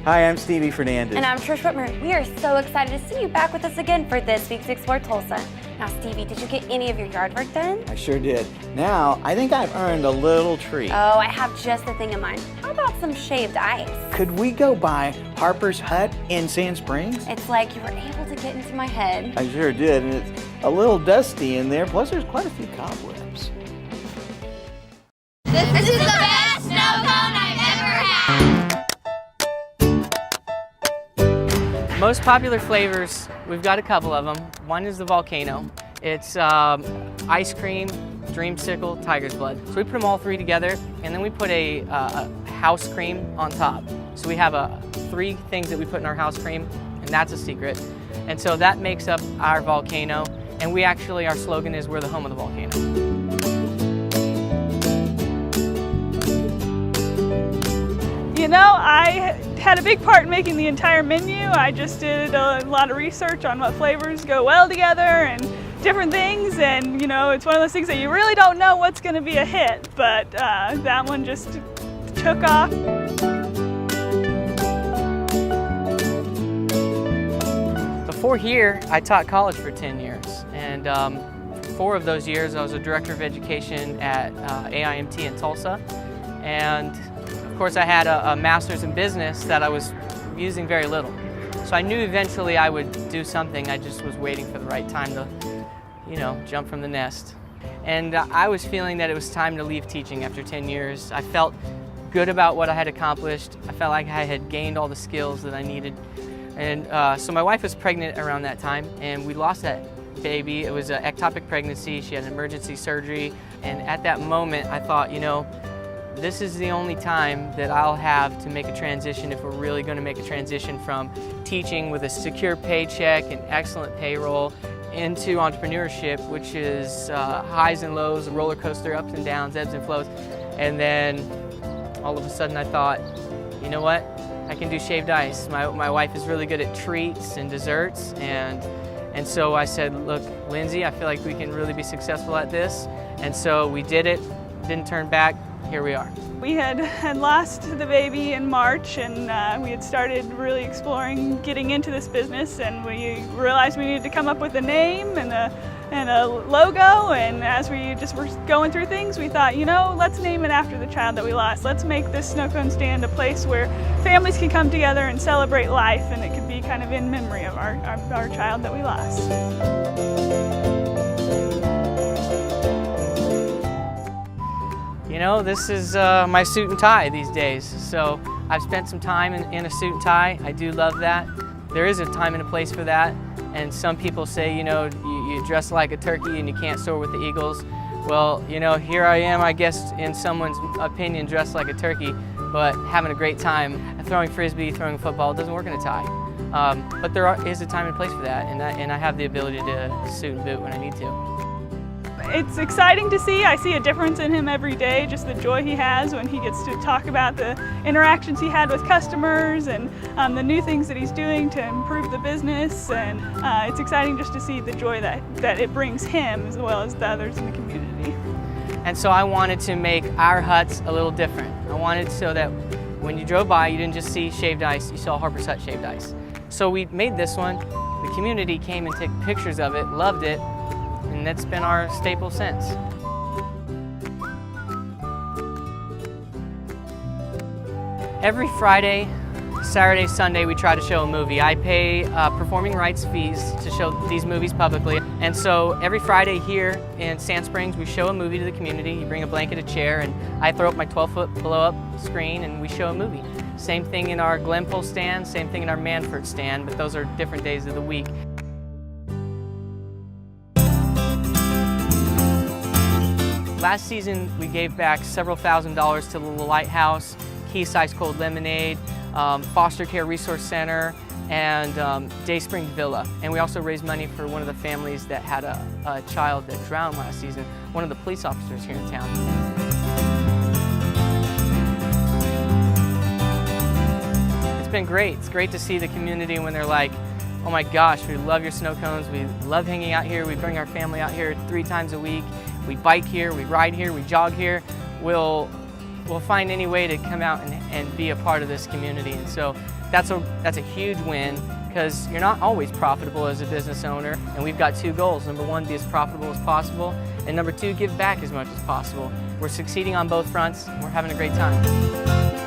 Hi, I'm Stevie Fernandez. And I'm Trish Whitmer. We are so excited to see you back with us again for this week's Explore Tulsa. Now, Stevie, did you get any of your yard work done? I sure did. Now, I think I've earned a little treat. Oh, I have just the thing in mind. How about some shaved ice? Could we go by Harper's Hut in Sand Springs? It's like you were able to get into my head. I sure did, and it's a little dusty in there, plus there's quite a few cobwebs. This is the best snow cone I've ever had. Most popular flavors, we've got a couple of them. One is the volcano. It's ice cream, dreamsicle, tiger's blood. So we put them all three together, and then we put a house cream on top. So we have three things that we put in our house cream, and that's a secret. And so that makes up our volcano, and our slogan is, we're the home of the volcano. You know, I had a big part in making the entire menu. I just did a lot of research on what flavors go well together and different things, and you know, it's one of those things that you really don't know what's going to be a hit, but that one just took off. Before here, I taught college for 10 years, and 4 of those years I was a director of education at AIMT in Tulsa, and of course I had a master's in business that I was using very little. So I knew eventually I would do something. I just was waiting for the right time to, you know, jump from the nest. And I was feeling that it was time to leave teaching after 10 years. I felt good about what I had accomplished. I felt like I had gained all the skills that I needed. And so my wife was pregnant around that time, and we lost that baby. It was an ectopic pregnancy. She had an emergency surgery. And at that moment, I thought, you know, this is the only time that I'll have to make a transition, if we're really going to make a transition from teaching with a secure paycheck and excellent payroll into entrepreneurship, which is highs and lows, a roller coaster, ups and downs, ebbs and flows. And then all of a sudden I thought, you know what? I can do shaved ice. My wife is really good at treats and desserts, and so I said, look, Lindsay, I feel like we can really be successful at this. And so we did it, didn't turn back. Here we are. We had lost the baby in March, and we had started really exploring getting into this business, and we realized we needed to come up with a name and a logo, and as we just were going through things, we thought, you know, let's name it after the child that we lost. Let's make this snow cone stand a place where families can come together and celebrate life, and it could be kind of in memory of our child that we lost. You know, this is my suit and tie these days, so I've spent some time in a suit and tie. I do love that. There is a time and a place for that, and some people say, you know, you dress like a turkey and you can't soar with the eagles. Well, you know, here I am, I guess, in someone's opinion, dressed like a turkey, but having a great time. Throwing frisbee, throwing football, it doesn't work in a tie. But there is a time and place for that, and I have the ability to suit and boot when I need to. It's exciting to see. I see a difference in him every day, just the joy he has when he gets to talk about the interactions he had with customers and the new things that he's doing to improve the business. And it's exciting just to see the joy that it brings him as well as the others in the community. And so I wanted to make our huts a little different. I wanted so that when you drove by, you didn't just see shaved ice, you saw Harper's Hut shaved ice. So we made this one. The community came and took pictures of it, loved it, and that's been our staple since. Every Friday, Saturday, Sunday, we try to show a movie. I pay performing rights fees to show these movies publicly. And so every Friday here in Sand Springs, we show a movie to the community. You bring a blanket, a chair, and I throw up my 12-foot blow-up screen and we show a movie. Same thing in our Glenville stand, same thing in our Manford stand, but those are different days of the week. Last season, we gave back several $1,000s to the Lighthouse, Keys Ice Cold Lemonade, Foster Care Resource Center, and Day Spring Villa. And we also raised money for one of the families that had a child that drowned last season, one of the police officers here in town. It's been great. It's great to see the community when they're like, oh my gosh, we love your snow cones, we love hanging out here, we bring our family out here 3 times a week. We bike here, we ride here, we jog here. We'll will find any way to come out and be a part of this community. And so that's a huge win, because you're not always profitable as a business owner, and we've got two goals. Number one, be as profitable as possible, and number two, give back as much as possible. We're succeeding on both fronts, and we're having a great time.